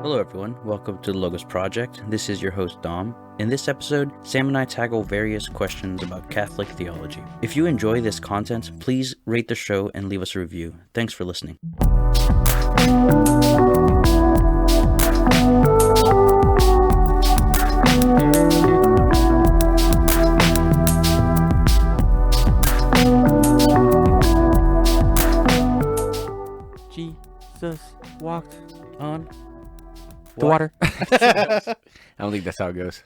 Hello everyone, welcome to the Logos Project. This is your host Dom. In this episode, Sam and I tackle various questions about Catholic theology. If you enjoy this content, please rate the show and leave us a review. Thanks for listening. Jesus walked On the water. I don't think that's how it goes.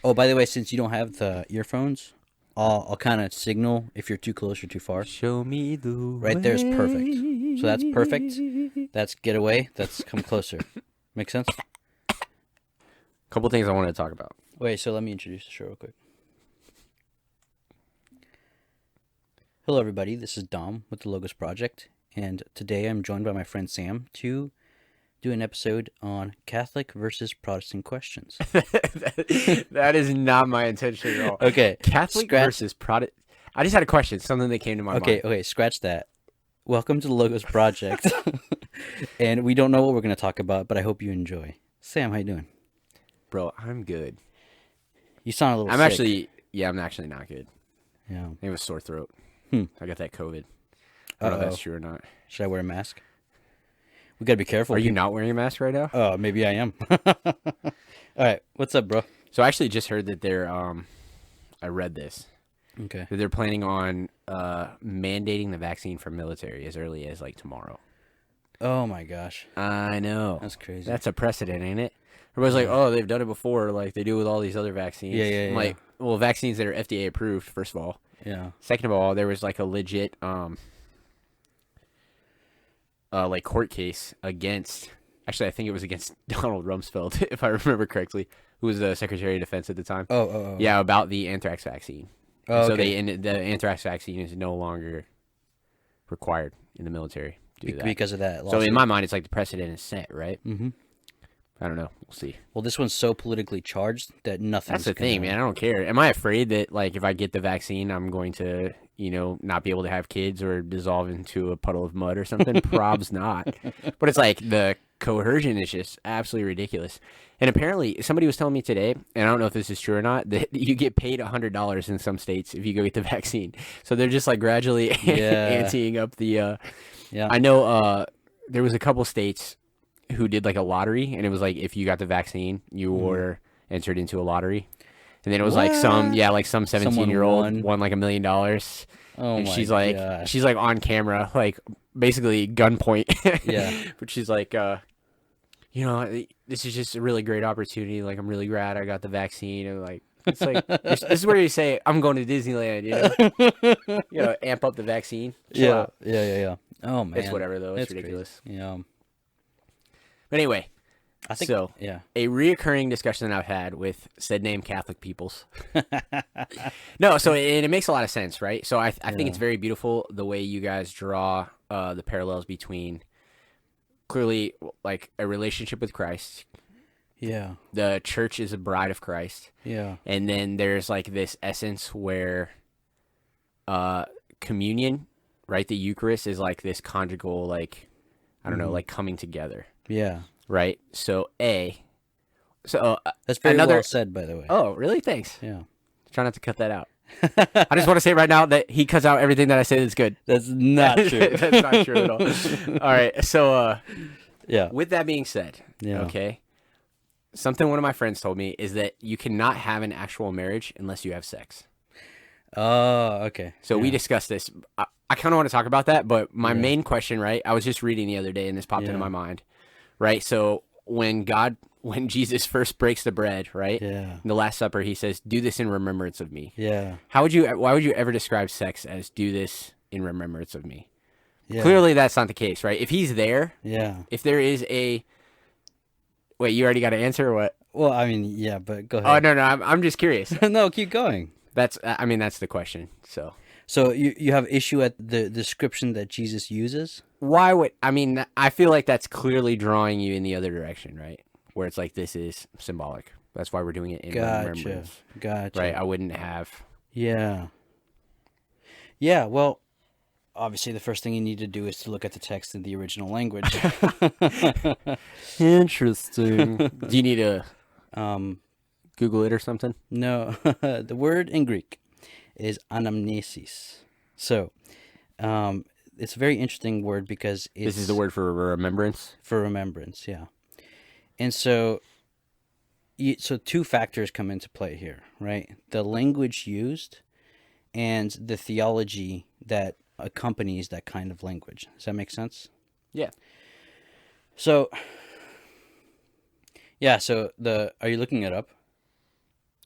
Oh, by the way, since you don't have the earphones, I'll kind of signal if you're too close or too far. Show me the Right there's perfect. So that's perfect. That's get away. That's come closer. Make sense? Couple things I wanted to talk about. Wait, so let me introduce the show real quick. Hello, everybody. This is Dom with the Logos Project, and today I'm joined by my friend Sam to do an episode on Catholic versus Protestant questions. That is not my intention at all. Okay. Catholic versus Protestant. I just had a question, something that came to my mind. Okay, scratch that. Welcome to the Logos Project. And we don't know what we're going to talk about, but I hope you enjoy. Sam, how you doing? Bro, I'm good. You sound a little I'm sick. I'm actually not good. Yeah. I have a sore throat. I got that COVID. I don't know if that's true or not. Should I wear a mask? We got to be careful. Are you not wearing a mask right now? Oh, maybe I am. All right. What's up, bro? So I actually just heard that they're, I read this. Okay. That they're planning on mandating the vaccine for military as early as like tomorrow. Oh my gosh. I know. That's crazy. That's a precedent, ain't it? Everybody's like, oh, they've done it before, like they do with all these other vaccines. Yeah. I'm like, well, vaccines that are FDA approved, first of all. Yeah. Second of all, there was like a legit like court case against, actually I think it was against Donald Rumsfeld, if I remember correctly, who was the Secretary of Defense at the time. Oh. Yeah, about the anthrax vaccine. Oh, So okay. the anthrax vaccine is no longer required in the military due to that. Because of that So lawsuit. in my mind, it's like the precedent is set, right? Mm-hmm. I don't know. We'll see. Well, this one's so politically charged that nothing. That's the thing, man. I don't care. Am I afraid that, like, if I get the vaccine, I'm going to, not be able to have kids or dissolve into a puddle of mud or something? Probs not. But it's like the coercion is just absolutely ridiculous. And apparently, somebody was telling me today, and I don't know if this is true or not, that you get paid $100 in some states if you go get the vaccine. So they're just like gradually anteing up the. Yeah. I know there was a couple states who did like a lottery, and it was like if you got the vaccine, you were entered into a lottery, and then it was like some 17-year-old won like $1 million. Oh and my she's like gosh. she's like on camera, like basically gunpoint. Yeah. But she's like, this is just a really great opportunity. Like, I'm really glad I got the vaccine, and like it's like this is where you say I'm going to Disneyland, amp up the vaccine. Chill out. Yeah. Oh man. It's whatever though. It's ridiculous. Crazy. Yeah. But anyway, I think so. Yeah. A reoccurring discussion that I've had with said name Catholic peoples. No, so it makes a lot of sense, right? So I think it's very beautiful the way you guys draw the parallels between clearly like a relationship with Christ. Yeah. The church is a bride of Christ. Yeah. And then there's like this essence where communion, right? The Eucharist is like this conjugal, like, I don't know, like coming together. Yeah. Right. So that's very another well said, by the way. Oh, really? Thanks. Yeah. Try not to cut that out. I just want to say right now that he cuts out everything that I say that's good. That's not true. That's not true at all. All right. So Yeah. with that being said, okay, something one of my friends told me is that you cannot have an actual marriage unless you have sex. Oh, okay. So we discussed this. I kind of want to talk about that, but my main question, right? I was just reading the other day, and this popped into my mind, right? So when Jesus first breaks the bread, right? Yeah. In the Last Supper, he says, "Do this in remembrance of me." Yeah. Why would you ever describe sex as "do this in remembrance of me"? Yeah. Clearly, that's not the case, right? If he's there, if there is wait, you already got to answer or what? Well, I mean, yeah, but go Oh ahead. no, I'm just curious. No, keep going. That's the question. So you have issue at the description that Jesus uses? I feel like that's clearly drawing you in the other direction, right? Where it's like, this is symbolic. That's why we're doing it in remembrance. Gotcha. Right? I wouldn't have. Yeah. Yeah, well, obviously the first thing you need to do is to look at the text in the original language. Interesting. Do you need to um, Google it or something? no, the word in Greek is anamnesis. So, it's a very interesting word because it's This is the word for remembrance. for remembrance, yeah. And so, so two factors come into play here, right? The language used and the theology that accompanies that kind of language. Does that make sense? Yeah. So, yeah. So are you looking it up?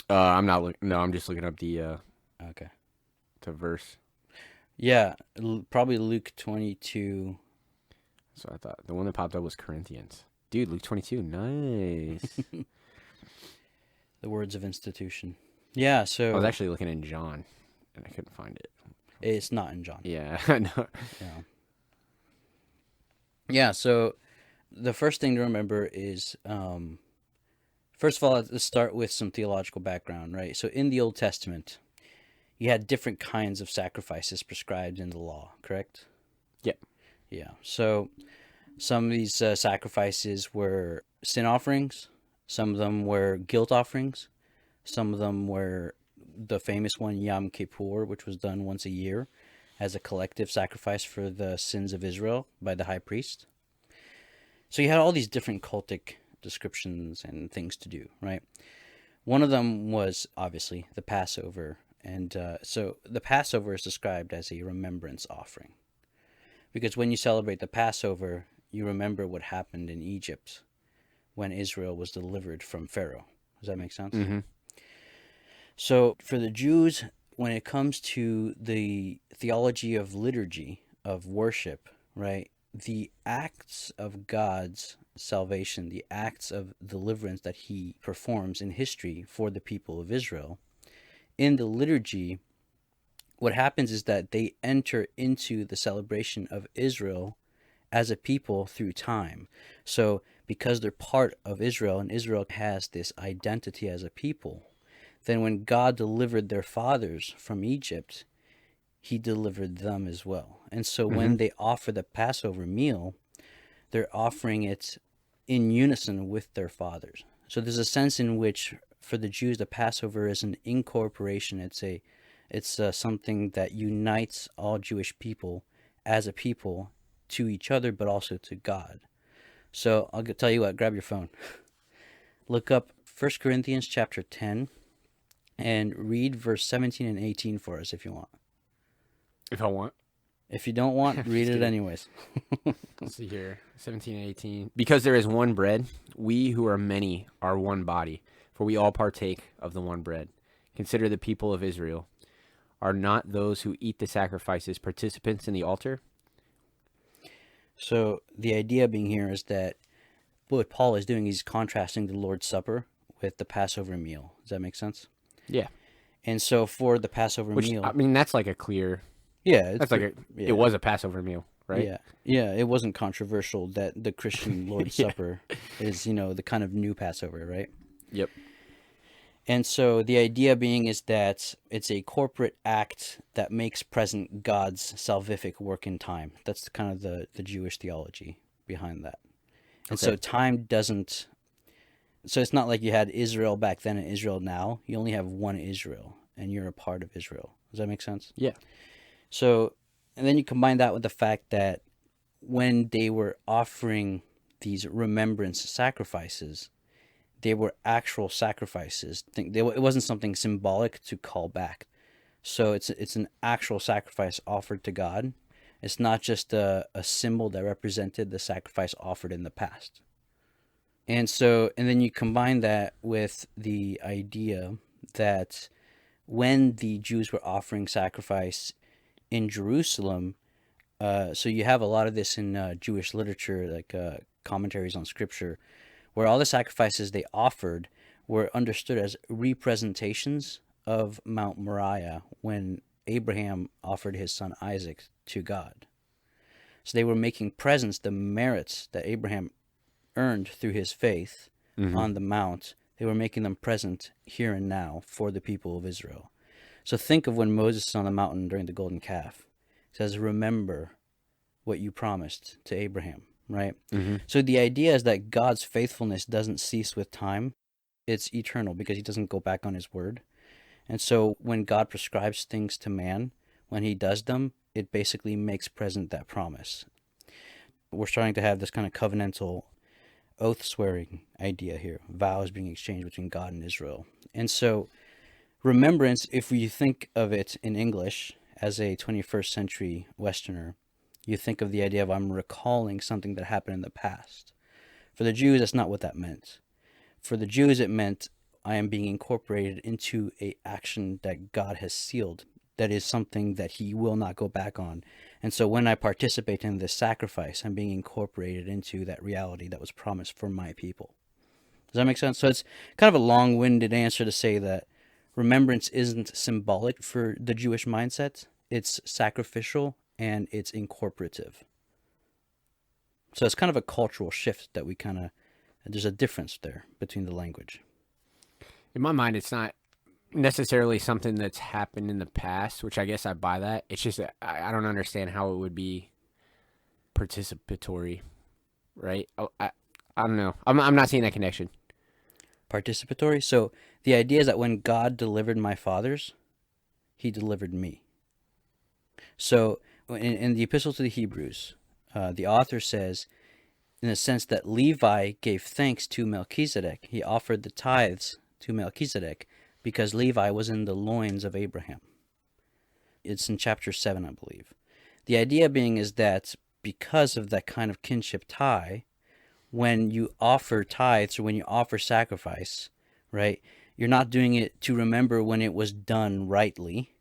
I'm not looking. No, I'm just looking up the Okay. verse. Yeah, probably Luke 22. So I thought the one that popped up was Corinthians. Dude, Luke 22. Nice. The words of institution. Yeah. So I was actually looking in John, and I couldn't find it. it's not in John. Yeah, I know. Yeah. Yeah. So the first thing to remember is, first of all, let's start with some theological background, right? So in the Old Testament, you had different kinds of sacrifices prescribed in the law, correct? Yep. Yeah. So some of these sacrifices were sin offerings. Some of them were guilt offerings. Some of them were the famous one, Yom Kippur, which was done once a year as a collective sacrifice for the sins of Israel by the high priest. So you had all these different cultic descriptions and things to do, right? One of them was obviously the Passover. And so the Passover is described as a remembrance offering. Because when you celebrate the Passover, you remember what happened in Egypt when Israel was delivered from Pharaoh. Does that make sense? Mm-hmm. So for the Jews, when it comes to the theology of liturgy, of worship, right, the acts of God's salvation, the acts of deliverance that he performs in history for the people of Israel, in the liturgy, what happens is that they enter into the celebration of Israel as a people through time. So because they're part of Israel and Israel has this identity as a people, then when God delivered their fathers from Egypt, he delivered them as well. And so when they offer the Passover meal, they're offering it in unison with their fathers. So there's a sense in which for the Jews, the Passover is an incorporation. It's something that unites all Jewish people as a people to each other, but also to God. So I'll tell you what, grab your phone. Look up 1 Corinthians chapter 10 and read verse 17 and 18 for us if you want. If I want. If you don't want, read it anyways. Let's see here. 17 and 18. Because there is one bread, we who are many are one body, for we all partake of the one bread. Consider the people of Israel. Are not those who eat the sacrifices participants in the altar? So the idea being here is that what Paul is doing is contrasting the Lord's Supper with the Passover meal. Does that make sense? Yeah. And so for the Passover meal, I mean, that's like a clear. yeah, That's like it was a Passover meal, right? Yeah, yeah. It wasn't controversial that the Christian Lord's Supper is, the kind of new Passover, right? Yep. And so the idea being is that it's a corporate act that makes present God's salvific work in time. That's kind of the Jewish theology behind that. And so time doesn't. So it's not like you had Israel back then and Israel now. You only have one Israel, and you're a part of Israel. Does that make sense? Yeah. So, and then you combine that with the fact that when they were offering these remembrance sacrifices, they were actual sacrifices. It wasn't something symbolic to call back. So it's an actual sacrifice offered to God. It's not just a symbol that represented the sacrifice offered in the past. And then you combine that with the idea that when the Jews were offering sacrifice in Jerusalem, so you have a lot of this in Jewish literature, like commentaries on scripture, where all the sacrifices they offered were understood as representations of Mount Moriah when Abraham offered his son Isaac to God. So they were making present the merits that Abraham earned through his faith on the mount. They were making them present here and now for the people of Israel. So think of when Moses is on the mountain during the golden calf. It says, remember what you promised to Abraham, right? Mm-hmm. So the idea is that God's faithfulness doesn't cease with time. It's eternal because he doesn't go back on his word. And so when God prescribes things to man, when he does them, it basically makes present that promise. We're starting to have this kind of covenantal oath-swearing idea here, vows being exchanged between God and Israel. And so remembrance, if you think of it in English as a 21st century Westerner, you think of the idea of I'm recalling something that happened in the past. For the Jews, that's not what that meant. For the Jews, it meant I am being incorporated into an action that God has sealed. That is something that he will not go back on. And so when I participate in this sacrifice, I'm being incorporated into that reality that was promised for my people. Does that make sense? So it's kind of a long-winded answer to say that remembrance isn't symbolic for the Jewish mindset. It's sacrificial and it's incorporative. So it's kind of a cultural shift that there's a difference there between the language. In my mind, it's not necessarily something that's happened in the past, which I guess I buy that. It's just that I don't understand how it would be participatory, right? I don't know. I'm not seeing that connection. Participatory? So the idea is that when God delivered my fathers, he delivered me. So in the Epistle to the Hebrews, the author says, in the sense that Levi gave thanks to Melchizedek, he offered the tithes to Melchizedek because Levi was in the loins of Abraham. It's in chapter 7, I believe. The idea being is that because of that kind of kinship tie, when you offer tithes or when you offer sacrifice, right, you're not doing it to remember when it was done rightly.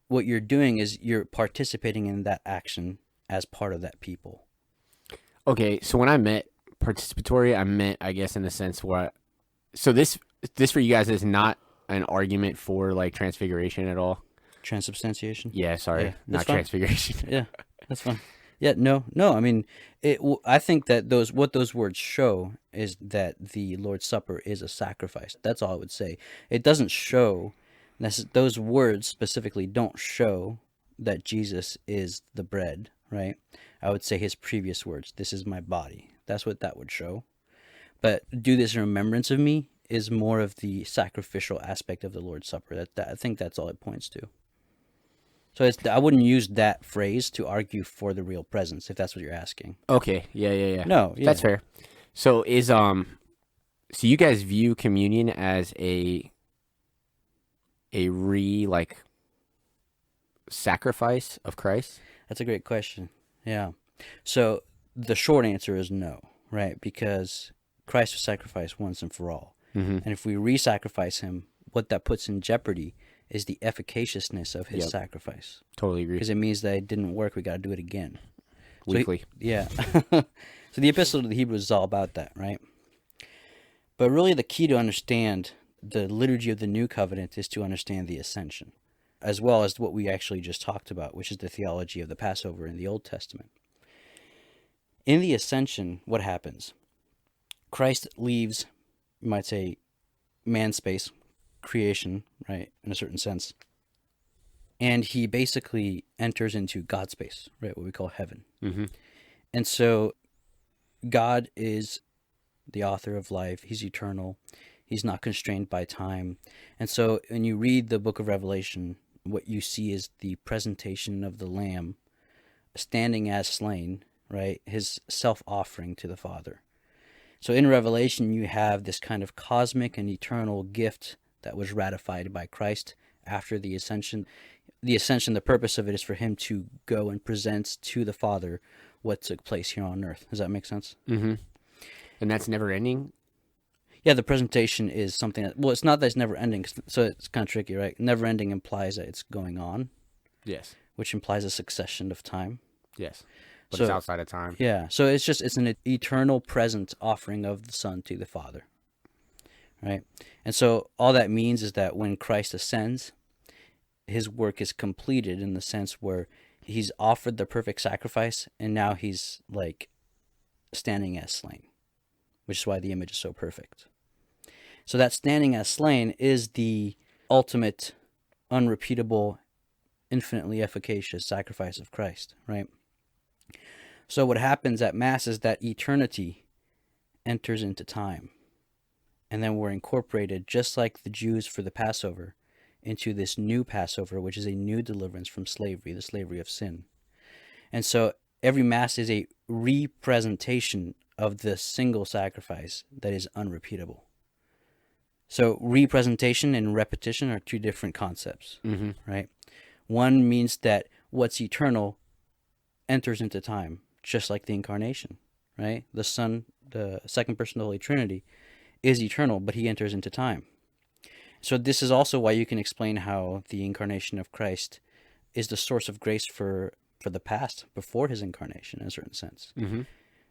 What you're doing is you're participating in that action as part of that people. Okay, so when I meant participatory, I meant, I guess, in the sense where, so this for you guys is not an argument for like transfiguration at all. Transubstantiation? Yeah, sorry, Yeah, not fine. transfiguration. Yeah, that's fine. Yeah, no. I mean, I think that what those words show is that the Lord's Supper is a sacrifice. That's all I would say. It doesn't show, those words specifically don't show that Jesus is the bread, right? I would say his previous words, this is my body. That's what that would show. But do this in remembrance of me is more of the sacrificial aspect of the Lord's Supper. I think that's all it points to. So I wouldn't use that phrase to argue for the real presence, if that's what you're asking. Okay, yeah. No, yeah. That's fair. So so you guys view communion as a sacrifice of Christ? That's a great question. Yeah. So the short answer is no, right? Because Christ was sacrificed once and for all. Mm-hmm. And if we re-sacrifice him, what that puts in jeopardy is the efficaciousness of his sacrifice. Totally agree. Because it means that it didn't work. We got to do it again. Weekly. Yeah. So the Epistle to the Hebrews is all about that, right? But really the key to understand the liturgy of the New Covenant is to understand the Ascension, as well as what we actually just talked about, which is the theology of the Passover in the Old Testament. In the Ascension, what happens? Christ leaves, you might say, man space, creation, right, in a certain sense. And he basically enters into God space, right, what we call heaven. Mm-hmm. And so God is the author of life. He's eternal. He's not constrained by time. And so when you read the book of Revelation, what you see is the presentation of the Lamb standing as slain, right, his self-offering to the Father. So in Revelation, you have this kind of cosmic and eternal gift that was ratified by Christ after the Ascension. The Ascension, the purpose of it is for him to go and present to the Father what took place here on earth. Does that make sense? Mm-hmm. And that's never ending? Yeah, the presentation is something that, well, it's not that it's never ending, so it's kind of tricky, right? Never ending implies that it's going on. Yes. Which implies a succession of time. Yes. But it's outside of time. Yeah. So it's an eternal present offering of the Son to the Father. Right? And so all that means is that when Christ ascends, his work is completed in the sense where he's offered the perfect sacrifice and now he's like standing as slain, which is why the image is so perfect. So that standing as slain is the ultimate, unrepeatable, infinitely efficacious sacrifice of Christ, right? So what happens at Mass is that eternity enters into time. And then we're incorporated, just like the Jews for the Passover, into this new Passover, which is a new deliverance from slavery, the slavery of sin. And so every Mass is a representation of the single sacrifice that is unrepeatable. So representation and repetition are two different concepts, right? One means that what's eternal enters into time, just like the Incarnation, right? The Son, the second person of the Holy Trinity, is eternal, but he enters into time. So this is also why you can explain how the Incarnation of Christ is the source of grace for the past, before his incarnation, in a certain sense.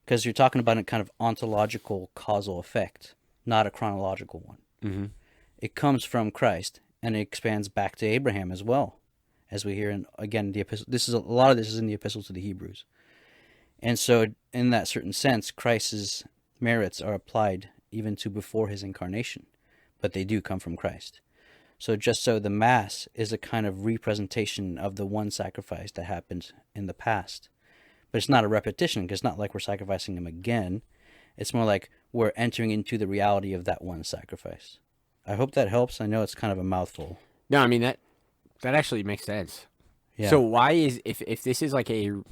Because you're talking about a kind of ontological causal effect, not a chronological one. It comes from Christ, and it expands back to Abraham as well, as we hear in, again, the epistle. A lot of this is in the epistle to the Hebrews. And so in that certain sense, Christ's merits are applied even to before his incarnation, but they do come from Christ. So just so the Mass is a kind of representation of the one sacrifice that happened in the past. But it's not a repetition, because it's not like we're sacrificing him again. It's more like we're entering into the reality of that one sacrifice. I hope that helps. I know it's kind of a mouthful. No, I mean, that actually makes sense. Yeah. So why is, if this is like I don't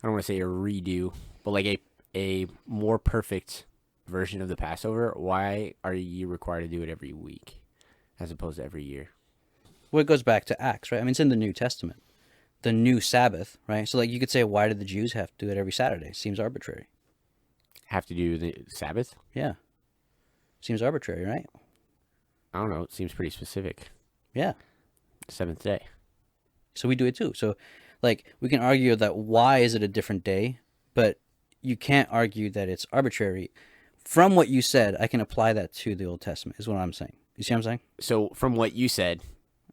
want to say a redo, but like a more perfect version of the Passover, why are you required to do it every week as opposed to every year? Well, it goes back to Acts, right? I mean, it's in the New Testament. The new Sabbath, right? So like you could say, why did the Jews have to do it every Saturday? Seems arbitrary. Have to do the Sabbath? Yeah. Seems arbitrary, right? I don't know. It seems pretty specific. Yeah. Seventh day. So we do it too. So like we can argue that why is it a different day, but you can't argue that it's arbitrary. From what you said, I can apply that to the Old Testament, is what I'm saying. You see what I'm saying? So from what you said,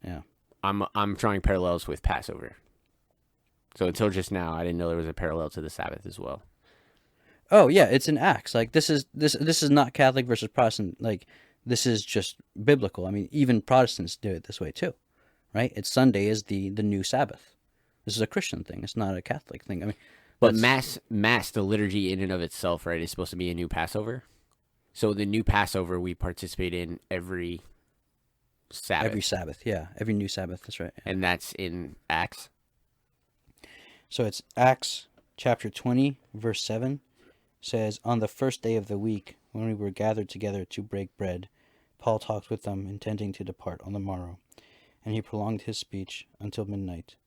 yeah, I'm drawing parallels with Passover. So until just now, I didn't know there was a parallel to the Sabbath as well. Oh yeah, it's in Acts. Like this is not Catholic versus Protestant. Like this is just biblical. I mean, even Protestants do it this way too, right? It's Sunday is the new Sabbath. This is a Christian thing. It's not a Catholic thing. I mean, but mass, the liturgy in and of itself, right, is supposed to be a new Passover. So the new Passover we participate in every Sabbath. Every Sabbath, yeah, every new Sabbath. That's right. And that's in Acts. So it's Acts chapter 20, verse 7. Says, on the first day of the week, when we were gathered together to break bread, Paul talked with them, intending to depart on the morrow, and he prolonged his speech until midnight.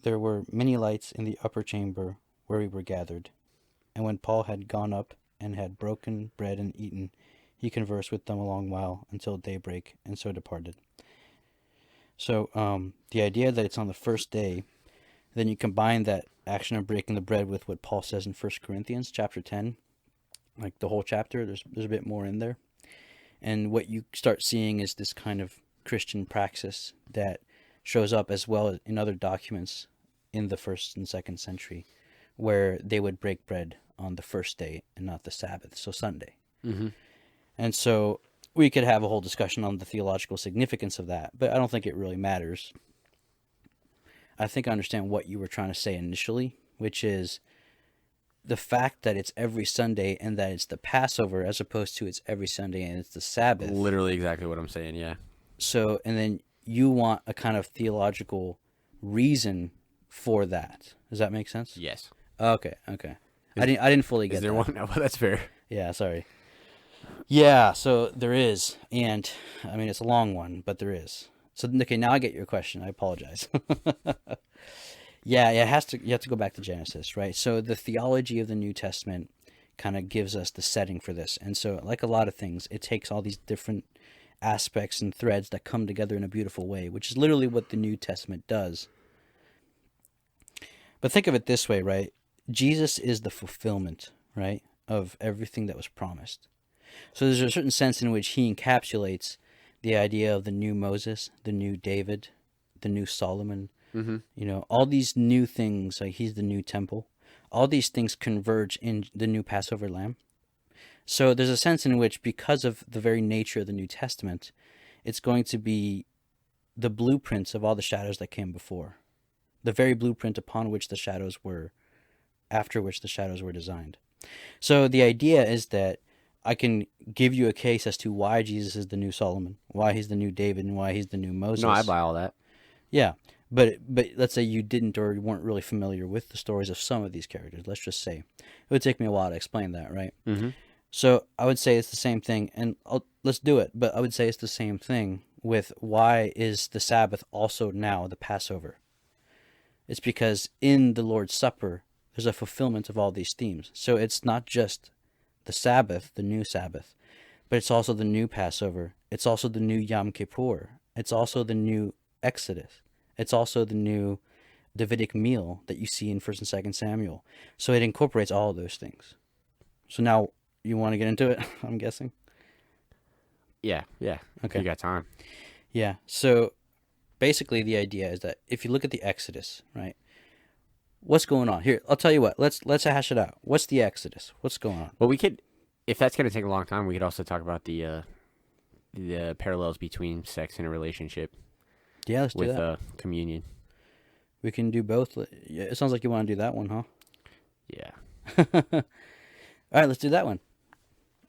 There were many lights in the upper chamber where we were gathered, and when Paul had gone up and had broken bread and eaten, he conversed with them a long while until daybreak, and so departed. So the idea that it's on the first day, then you combine that action of breaking the bread with what Paul says in 1 Corinthians chapter 10, like the whole chapter, there's a bit more in there. And what you start seeing is this kind of Christian praxis that shows up as well in other documents in the 1st and 2nd century, where they would break bread on the first day and not the Sabbath, so Sunday. Mm-hmm. And so we could have a whole discussion on the theological significance of that, but I don't think it really matters. I think I understand what you were trying to say initially, which is the fact that it's every Sunday and that it's the Passover as opposed to it's every Sunday and it's the Sabbath. Literally exactly what I'm saying, yeah. So, and then you want a kind of theological reason for that. Does that make sense? Yes. Okay. I didn't fully get that. Is there one? No, that's fair. Yeah, sorry. Yeah, so there is. And, I mean, it's a long one, but there is. So, okay, now I get your question. I apologize. Yeah, you have to go back to Genesis, right? So the theology of the New Testament kind of gives us the setting for this. And so, like a lot of things, it takes all these different aspects and threads that come together in a beautiful way, which is literally what the New Testament does. But think of it this way, right? Jesus is the fulfillment, right, of everything that was promised. So there's a certain sense in which he encapsulates the idea of the new Moses, the new David, the new Solomon. Mm-hmm. You know, all these new things, like he's the new temple, all these things converge in the new Passover lamb. So there's a sense in which, because of the very nature of the New Testament, it's going to be the blueprints of all the shadows that came before, the very blueprint upon which the shadows were, after which the shadows were designed. So the idea is that I can give you a case as to why Jesus is the new Solomon, why he's the new David, and why he's the new Moses. No, I buy all that. Yeah, but let's say you didn't or weren't really familiar with the stories of some of these characters. Let's just say it would take me a while to explain that, right? Mm-hmm. So I would say it's the same thing, and let's do it. But I would say it's the same thing with why is the Sabbath also now the Passover? It's because in the Lord's Supper, there's a fulfillment of all these themes. So it's not just the Sabbath, the new Sabbath, but it's also the new Passover. It's also the new Yom Kippur. It's also the new Exodus. It's also the new Davidic meal that you see in 1st and 2nd Samuel. So it incorporates all of those things. So now you want to get into it, I'm guessing? Yeah. Okay. You got time. Yeah. So basically the idea is that if you look at the Exodus, right? What's going on? Here, I'll tell you what. Let's hash it out. What's the Exodus? What's going on? Well, we could, if that's going to take a long time, we could also talk about the parallels between sex and a relationship. Yeah, let's do that. With communion. We can do both. Yeah, it sounds like you want to do that one, huh? Yeah. All right, let's do that one.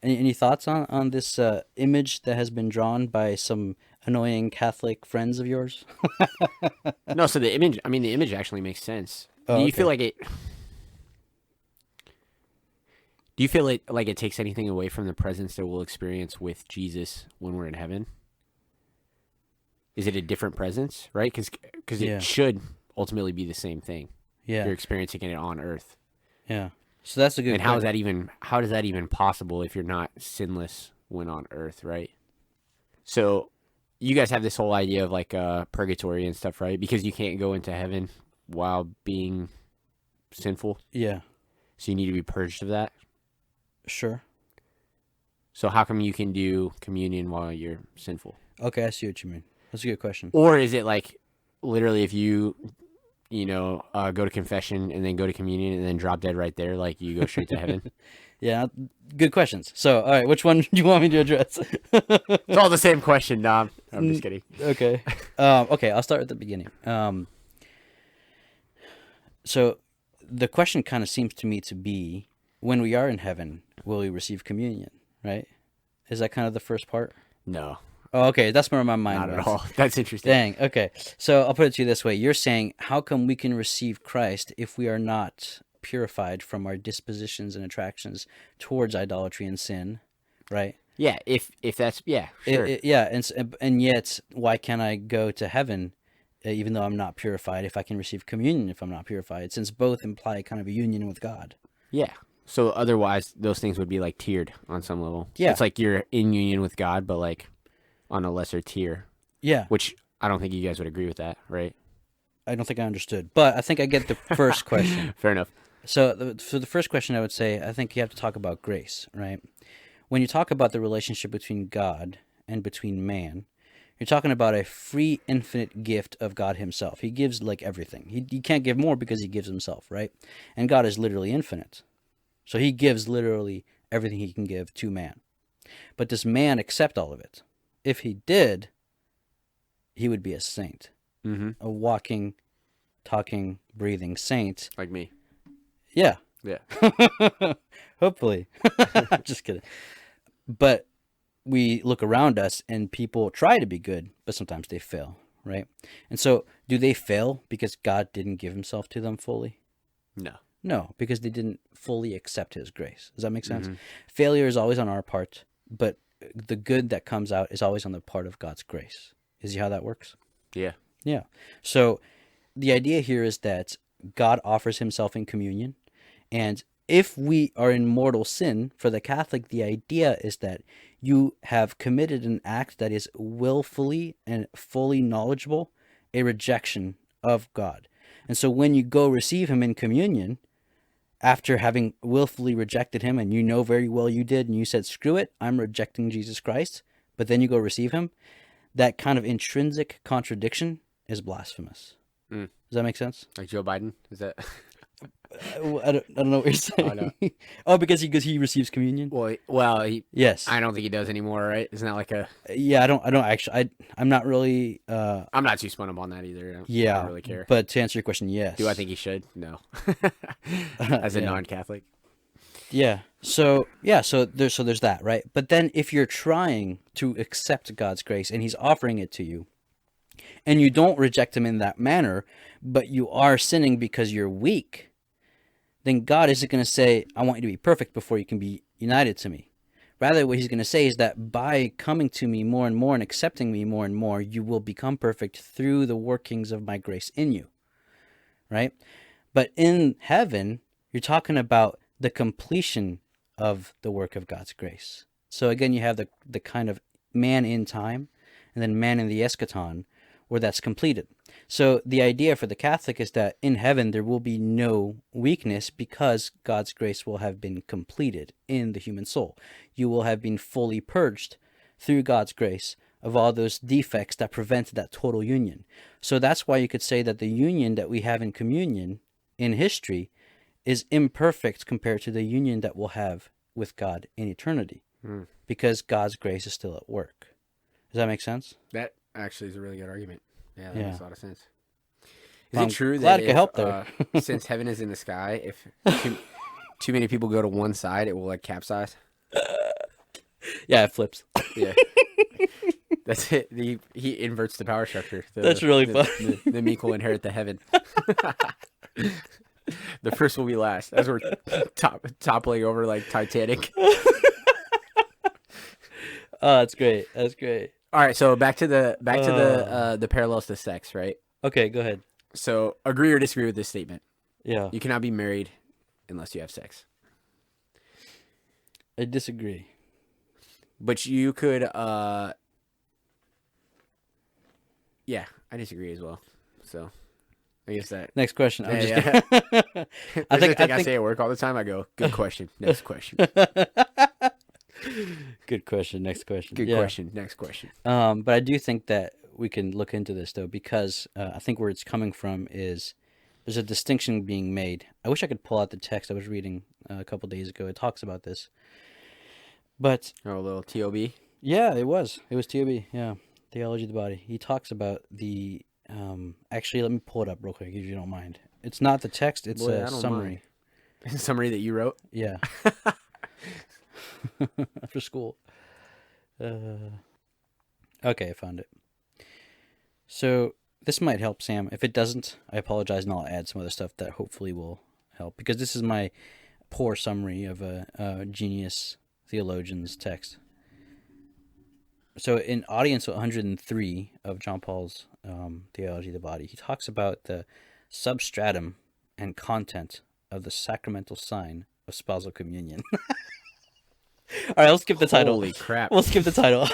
Any thoughts on this image that has been drawn by some annoying Catholic friends of yours? No, so the image actually makes sense. Oh, do you okay. feel like it? Do you feel like it takes anything away from the presence that we'll experience with Jesus when we're in heaven? Is it a different presence, right? Because Yeah. it should ultimately be the same thing. Yeah. You're experiencing it on earth. Yeah. So that's a good And point. how is that even possible if you're not sinless when on earth, right? So you guys have this whole idea of like purgatory and stuff, right? Because you can't go into heaven while being sinful. Yeah. So you need to be purged of that. Sure. So how come you can do communion while you're sinful? Okay, I see what you mean. That's a good question. Or is it like literally if you go to confession and then go to communion and then drop dead right there, like you go straight to heaven? Yeah, good questions. So, all right, which one do you want me to address? It's all the same question, Dom. I'm just kidding. Okay. Okay, I'll start at the beginning. So the question kind of seems to me to be, when we are in heaven, will we receive communion, right? Is that kind of the first part? No, Oh, okay, that's where my mind not at went. all. That's interesting. Dang, okay. So I'll put it to you this way. You're saying, how come we can receive Christ if we are not purified from our dispositions and attractions towards idolatry and sin, right? Yeah, if that's, yeah, sure. Yeah, and yet, why can't I go to heaven even though I'm not purified if I can receive communion if I'm not purified, since both imply kind of a union with God? Yeah. So otherwise, those things would be like tiered on some level. Yeah. It's like you're in union with God, but like on a lesser tier, Yeah. which I don't think you guys would agree with that, right? I don't think I understood, but I think I get the first question. Fair enough. So for the first question, I would say, I think you have to talk about grace, right? When you talk about the relationship between God and between man, you're talking about a free, infinite gift of God himself. He gives like everything. He can't give more because he gives himself, right? And God is literally infinite. So he gives literally everything he can give to man. But does man accept all of it? If he did, he would be a saint. Mm-hmm. A walking, talking, breathing saint. Like me. Yeah. Yeah. Hopefully. Just kidding. But we look around us and people try to be good, but sometimes they fail, right? And so do they fail because God didn't give himself to them fully? No. No, because they didn't fully accept his grace. Does that make sense? Mm-hmm. Failure is always on our part, but the good that comes out is always on the part of God's grace. Is how that works? Yeah. Yeah. So the idea here is that God offers himself in communion. And if we are in mortal sin, for the Catholic, the idea is that you have committed an act that is willfully and fully knowledgeable, a rejection of God. And so when you go receive him in communion, after having willfully rejected him, and you know very well you did, and you said, screw it, I'm rejecting Jesus Christ, but then you go receive him, that kind of intrinsic contradiction is blasphemous. Mm. Does that make sense? Like Joe Biden? Is that? I don't know what you're saying. Oh, no. Oh, because he receives communion. Well, Yes. I don't think he does anymore, right? Isn't that like a? Yeah, I don't actually. I'm not really. I'm not too spun up on that either. I Yeah, don't really care. but to answer your question, yes. Do I think he should? No. As a Yeah. non-Catholic. Yeah. So there's that, right? But then if you're trying to accept God's grace and He's offering it to you, and you don't reject Him in that manner, but you are sinning because you're weak, then God isn't going to say, "I want you to be perfect before you can be united to me." Rather, what He's going to say is that by coming to me more and more and accepting me more and more, you will become perfect through the workings of my grace in you, right? But in heaven, you're talking about the completion of the work of God's grace. So again, you have the kind of man in time and then man in the eschaton, where that's completed. So the idea for the Catholic is that in heaven there will be no weakness because God's grace will have been completed in the human soul. You will have been fully purged through God's grace of all those defects that prevented that total union. So that's why you could say that the union that we have in communion in history is imperfect compared to the union that we'll have with God in eternity, because God's grace is still at work. Does that make sense? That actually is a really good argument. Yeah, that Yeah. makes a lot of sense. Is Well, it true glad that I could help there. Since heaven is in the sky, if too many people go to one side, it will like capsize? Yeah, it flips. Yeah. That's it. He inverts the power structure. That's really fun. The meek will inherit the heaven. The first will be last. As we're toppling over like Titanic. Oh, that's great. That's great. All right, so back to the parallels to sex, right? Okay, go ahead. So agree or disagree with this statement? Yeah, You cannot be married unless you have sex. I disagree. But you could yeah, I disagree as well. So I guess that Next question. I'm Yeah, just kidding. I think I say at work all the time. I go, good question. Next question. Good question. Next question. Good Yeah. question. Next question. But I do think that we can look into this though, because I think where it's coming from is there's a distinction being made. I wish I could pull out the text I was reading a couple days ago. It talks about this, but Oh, a little TOB. yeah, it was TOB. Yeah, theology of the body. He talks about the. Actually, let me pull it up real quick if you don't mind. It's not the text; it's Boy, I a don't summary. Summary that you wrote. Yeah. After school. Okay, I found it. So this might help, Sam. If it doesn't, I apologize, and I'll add some other stuff that hopefully will help, because this is my poor summary of a genius theologian's text. So in audience 103 of John Paul's Theology of the Body, he talks about the substratum and content of the sacramental sign of spousal communion. All right, let's skip the title. Holy crap. We'll skip the title.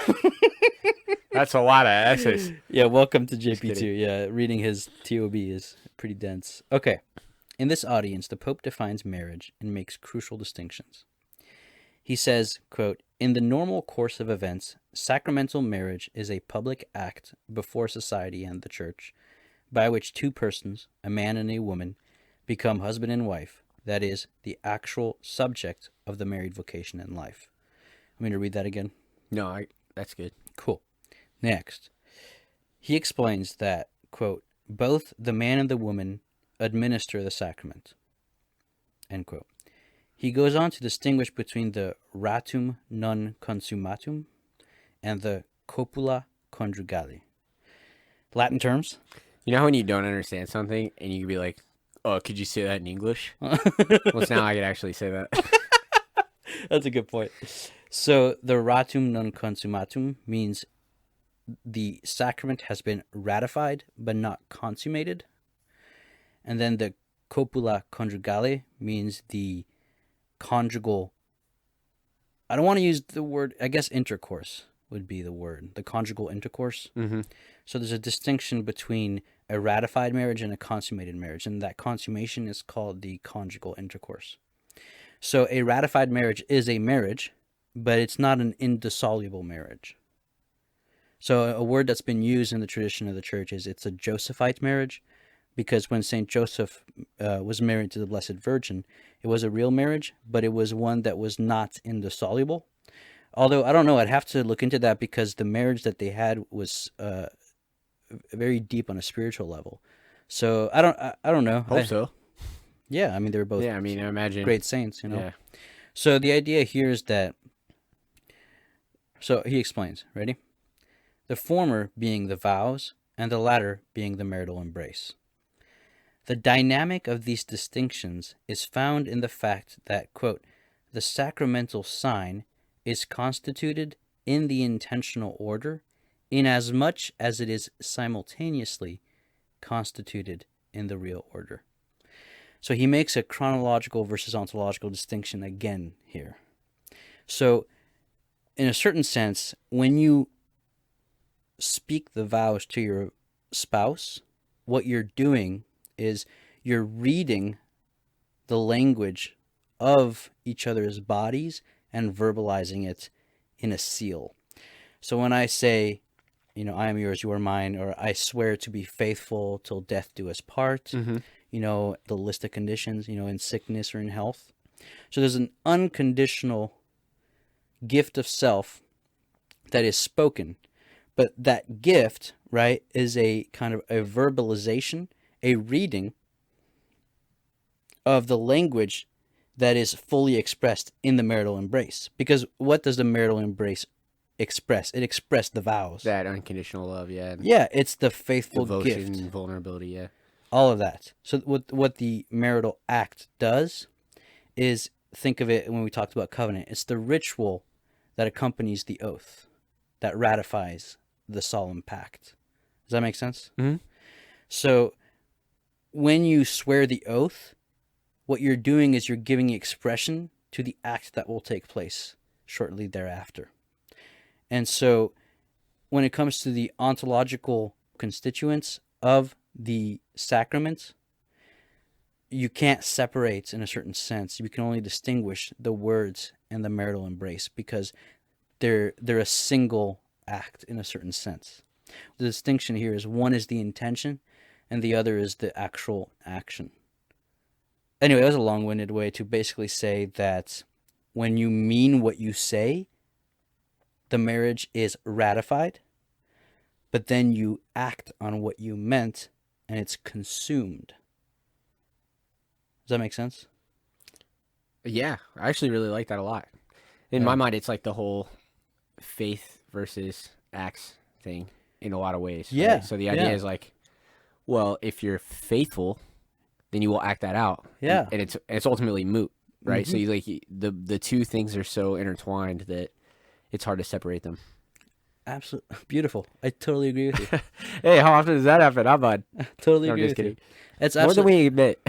That's a lot of S's. Yeah, welcome to JP2. kidding. Yeah, reading his TOB is pretty dense. Okay. In this audience, the Pope defines marriage and makes crucial distinctions. He says, quote, "In the normal course of events, sacramental marriage is a public act before society and the church, by which two persons, a man and a woman, become husband and wife, that is, the actual subject of the married vocation in life." I'm going to read that again. No, that's good. Cool. Next, he explains that, quote, "both the man and the woman administer the sacrament," end quote. He goes on to distinguish between the ratum non consummatum and the copula conjugale. Latin terms? You know when you don't understand something and you can be like, oh, could you say that in English? Well, now I can actually say that. That's a good point. So the ratum non consummatum means the sacrament has been ratified but not consummated. And then the copula conjugale means the conjugal, I don't want to use the word, I guess intercourse would be the word, the conjugal intercourse. Mm-hmm. So there's a distinction between a ratified marriage and a consummated marriage, and that consummation is called the conjugal intercourse. So a ratified marriage is a marriage, but it's not an indissoluble marriage. So a word that's been used in the tradition of the church is it's a Josephite marriage, because when Saint Joseph was married to the Blessed Virgin, it was a real marriage, but it was one that was not indissoluble. Although I don't know, I'd have to look into that because the marriage that they had was very deep on a spiritual level. So I don't know. Hope so. Yeah, I mean, they were both Yeah, I mean, I imagine great saints, Yeah. So the idea here is that, so he explains, ready? The former being the vows, and the latter being the marital embrace. The dynamic of these distinctions is found in the fact that, quote, the sacramental sign is constituted in the intentional order, inasmuch as it is simultaneously constituted in the real order. So he makes a chronological versus ontological distinction again here. So, in a certain sense, when you speak the vows to your spouse, what you're doing is you're reading the language of each other's bodies and verbalizing it in a seal. So when I say, I am yours, you are mine, or I swear to be faithful till death do us part, the list of conditions, in sickness or in health. So there's an unconditional gift of self that is spoken, but that gift, right, is a kind of a verbalization, a reading of the language that is fully expressed in the marital embrace. Because what does the marital embrace express? It expressed the vows. That unconditional love, yeah. Yeah, it's the faithful devotion, gift. Vulnerability, yeah. All of that. So what the marital act does is, think of it when we talked about covenant, it's the ritual that accompanies the oath, that ratifies the solemn pact. Does that make sense? Mm-hmm. So when you swear the oath, what you're doing is you're giving expression to the act that will take place shortly thereafter. And so when it comes to the ontological constituents of the sacrament, you can't separate in a certain sense. You can only distinguish the words and the marital embrace because they're a single act in a certain sense. The distinction here is one is the intention and the other is the actual action. Anyway, that was a long-winded way to basically say that when you mean what you say, the marriage is ratified, but then you act on what you meant and it's consumed. Does that make sense? Yeah, I actually really like that a lot. In my mind, it's like the whole faith versus acts thing in a lot of ways. Yeah. Right? So the idea is like, well, if you're faithful, then you will act that out. Yeah. And it's ultimately moot, right? Mm-hmm. So you like the two things are so intertwined that it's hard to separate them. Absolutely beautiful. I totally agree with you. Hey, how often does that happen? I'm bud. Totally No, agree I'm with just kidding. you. It's More than we admit.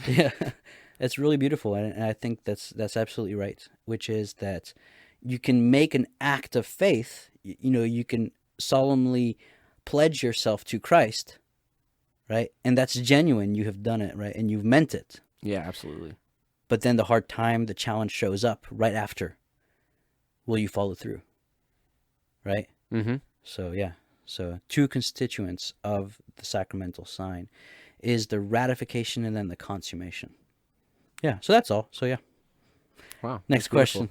Yeah, it's really beautiful, and I think that's absolutely right. Which is that you can make an act of faith. You can solemnly pledge yourself to Christ, right? And that's genuine. You have done it, right? And you've meant it. Yeah, absolutely. But then the hard time, the challenge shows up right after. Will you follow through? Right? Mm-hmm. So two constituents of the sacramental sign is the ratification and then the consummation. Yeah, so that's all. So yeah. Wow. Next question.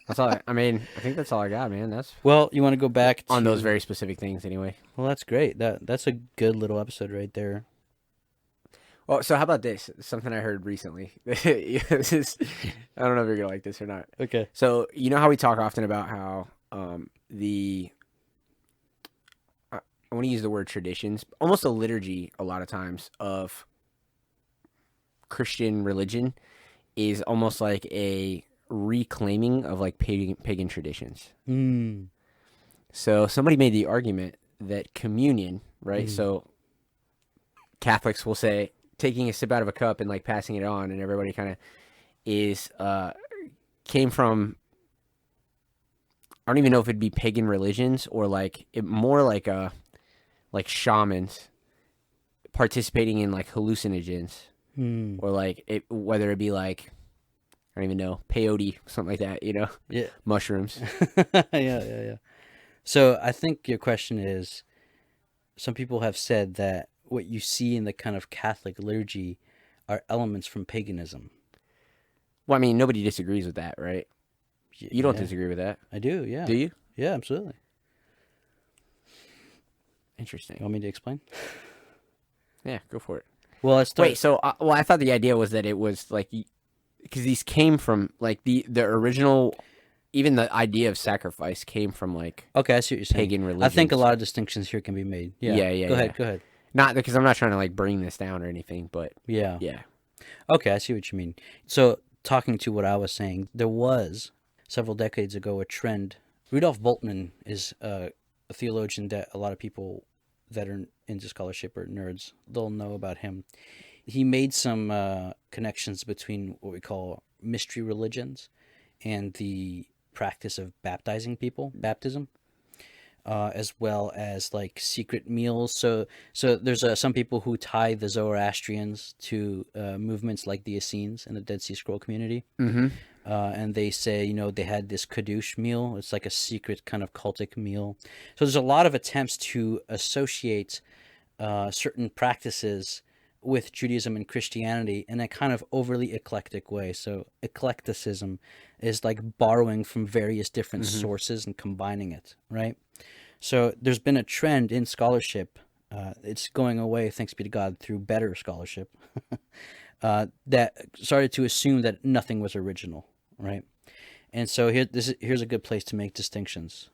That's all. I think that's all I got, man. That's Well, you want to go back on those very specific things, anyway. Well, that's great. That's a good little episode right there. Well, so how about this? Something I heard recently. This is, I don't know if you're gonna like this or not. Okay. So you know how we talk often about how I want to use the word traditions, almost a liturgy a lot of times of Christian religion is almost like a reclaiming of like pagan traditions. Mm. So somebody made the argument that communion, right? So Catholics will say taking a sip out of a cup and like passing it on, and everybody kind of is came from, I don't even know if it'd be pagan religions or like more like shamans participating in like hallucinogens or like whether it be like, I don't even know, peyote, something like that, Yeah. mushrooms. Yeah. So I think your question is, some people have said that what you see in the kind of Catholic liturgy are elements from paganism. Well, I mean, nobody disagrees with that, right? You don't disagree with that. I do, yeah. Do you? Yeah, absolutely. Interesting. You want me to explain? Yeah, go for it. Well, let's start. Wait, so I thought the idea was that it was like, because these came from like the original, even the idea of sacrifice came from like Okay, I see what you're saying. pagan religions. I think a lot of distinctions here can be made. Yeah, Yeah. Go ahead. Not because I'm not trying to like bring this down or anything, but Yeah. yeah. Okay, I see what you mean. So, talking to what I was saying, there was several decades ago a trend. Rudolf Bultmann is a theologian that a lot of people that are into scholarship or nerds, they'll know about him. He made some connections between what we call mystery religions and the practice of baptizing people, baptism, as well as like secret meals. So there's some people who tie the Zoroastrians to movements like the Essenes in the Dead Sea Scroll community. Mm-hmm. And they say, they had this Kaddish meal. It's like a secret kind of cultic meal. So there's a lot of attempts to associate certain practices with Judaism and Christianity in a kind of overly eclectic way. So eclecticism is like borrowing from various different sources and combining it, right? So there's been a trend in scholarship. It's going away, thanks be to God, through better scholarship, that started to assume that nothing was original, right? And so here's a good place to make distinctions.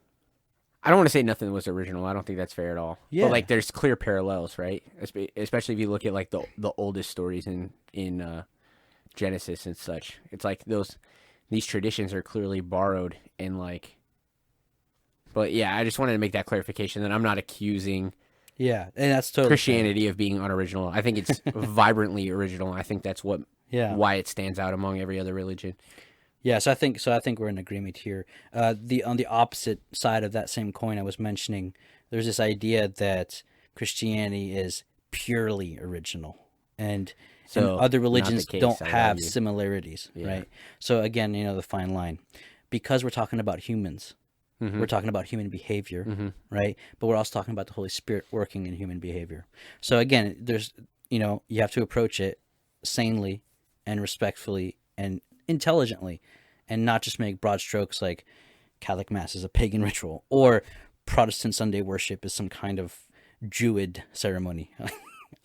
I don't want to say nothing was original. I don't think that's fair at all. Yeah. But like, there's clear parallels, right? Especially if you look at like the oldest stories in Genesis and such. It's like these traditions are clearly borrowed and like. But yeah, I just wanted to make that clarification that I'm not accusing. Yeah, and that's totally Christianity of being unoriginal. I think it's vibrantly original. I think that's why it stands out among every other religion. Yeah, so I think we're in agreement here. On the opposite side of that same coin I was mentioning, there's this idea that Christianity is purely original, and other religions don't have similarities, right? So again, the fine line, because we're talking about humans. Mm-hmm. We're talking about human behavior, right? But we're also talking about the Holy Spirit working in human behavior. So again, there's, you have to approach it sanely and respectfully and intelligently, and not just make broad strokes like Catholic Mass is a pagan ritual or Protestant Sunday worship is some kind of Jewid ceremony.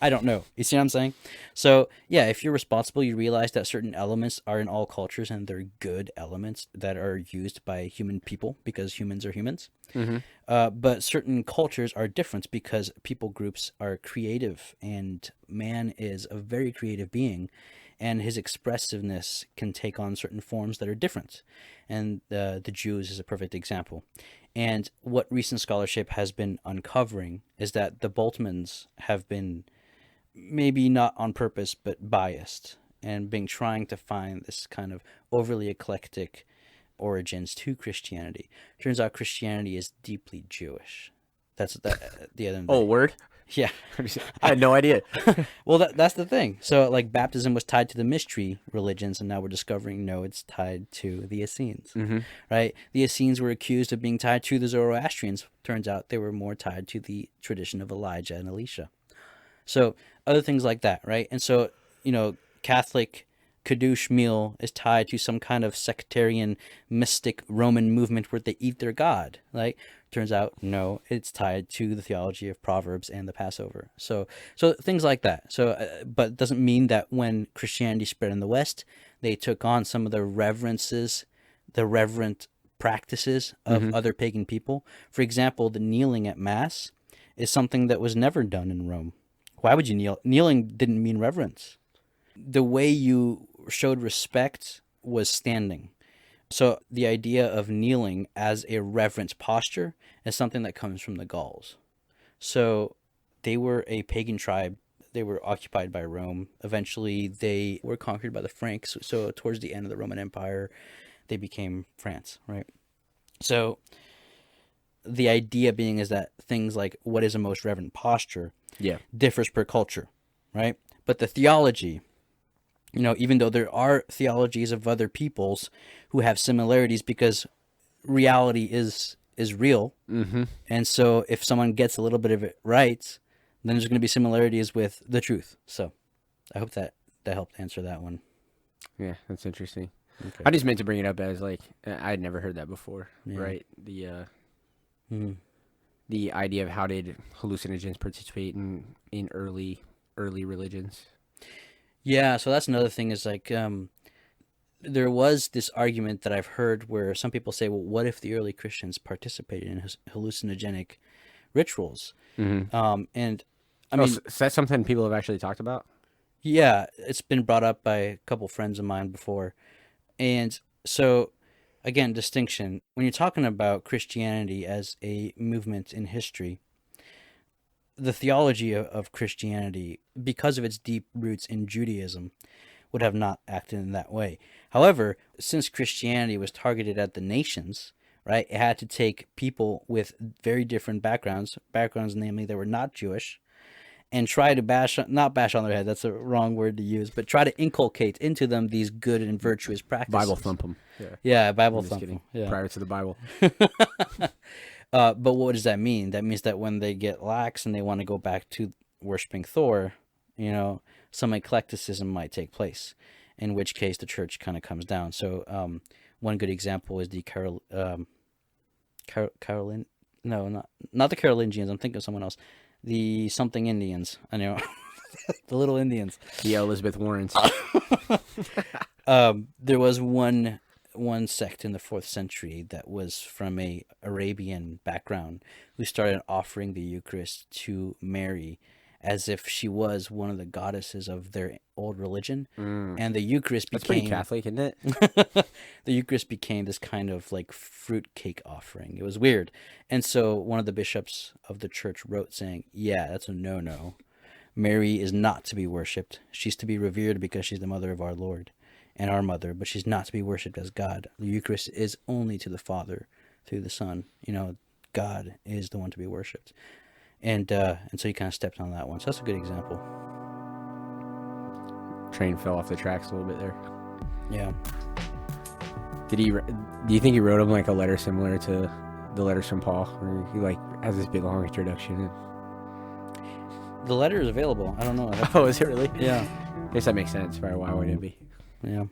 I don't know. You see what I'm saying? So yeah, if you're responsible, you realize that certain elements are in all cultures and they're good elements that are used by human people because humans are humans. Mm-hmm. But certain cultures are different because people groups are creative, and man is a very creative being, and his expressiveness can take on certain forms that are different. And the Jews is a perfect example. And what recent scholarship has been uncovering is that the Bultmanns have been, maybe not on purpose, but biased, and been trying to find this kind of overly eclectic origins to Christianity. Turns out Christianity is deeply Jewish. That's the other thing. Oh, word? Yeah. I had no idea. Well, that's the thing. So, like, baptism was tied to the mystery religions, and now we're discovering, no, it's tied to the Essenes, right? The Essenes were accused of being tied to the Zoroastrians. Turns out they were more tied to the tradition of Elijah and Elisha. So, other things like that, right? And so, Catholic Kaddish meal is tied to some kind of sectarian, mystic Roman movement where they eat their god, right? Turns out, no, it's tied to the theology of Proverbs and the Passover. So things like that. So, but it doesn't mean that when Christianity spread in the West, they took on some of the reverent practices of other pagan people. For example, the kneeling at Mass is something that was never done in Rome. Why would you kneel? Kneeling didn't mean reverence. The way you showed respect was standing. So the idea of kneeling as a reverence posture is something that comes from the Gauls. So they were a pagan tribe. They were occupied by Rome. Eventually, they were conquered by the Franks. So towards the end of the Roman Empire, they became France, right? So the idea being is that things like what is a most reverent posture differs per culture, right? But the theology, even though there are theologies of other peoples who have similarities because reality is real. Mm-hmm. And so if someone gets a little bit of it right, then there's going to be similarities with the truth. So I hope that helped answer that one. Yeah, that's interesting. Okay. I just meant to bring it up as like I'd never heard that before, Yeah. right? The idea of how did hallucinogens participate in early religions? Yeah, so that's another thing is like there was this argument that I've heard where some people say, well, what if the early Christians participated in hallucinogenic rituals? Mm-hmm. And I mean, is that something people have actually talked about? Yeah, it's been brought up by a couple friends of mine before. And so, again, distinction. When you're talking about Christianity as a movement in history, the theology of Christianity, because of its deep roots in Judaism, would have not acted in that way. However, since Christianity was targeted at the nations, right, it had to take people with very different backgrounds, namely that were not Jewish, and try to not bash on their head, that's a wrong word to use, but try to inculcate into them these good and virtuous practices. Bible thump them. Yeah, Bible thump them. Yeah. Prior to the Bible. But what does that mean? That means that when they get lax and they want to go back to worshiping Thor, some eclecticism might take place, in which case the church kind of comes down. So one good example is the not the Carolingians. I'm thinking of someone else. The something Indians. I know. The little Indians. The Elizabeth Warrens. There was one sect in the 4th century that was from a Arabian background who started offering the Eucharist to Mary as if she was one of the goddesses of their old religion. And the Eucharist became... That's pretty Catholic, isn't it? The Eucharist became this kind of like fruitcake offering. It was weird. And so one of the bishops of the church wrote saying, yeah, that's a no-no. Mary is not to be worshipped. She's to be revered because she's the mother of our Lord and our mother, but she's not to be worshipped as God. The Eucharist is only to the Father through the Son. God is the one to be worshipped. And so he kind of stepped on that one. So that's a good example. Train fell off the tracks a little bit there. Yeah. Do you think he wrote him like a letter similar to the letters from Paul, where he like has this big long introduction? The letter is available. I don't know. Oh, is it really? Yeah. I guess that makes sense. Right? Why would it be? Yeah.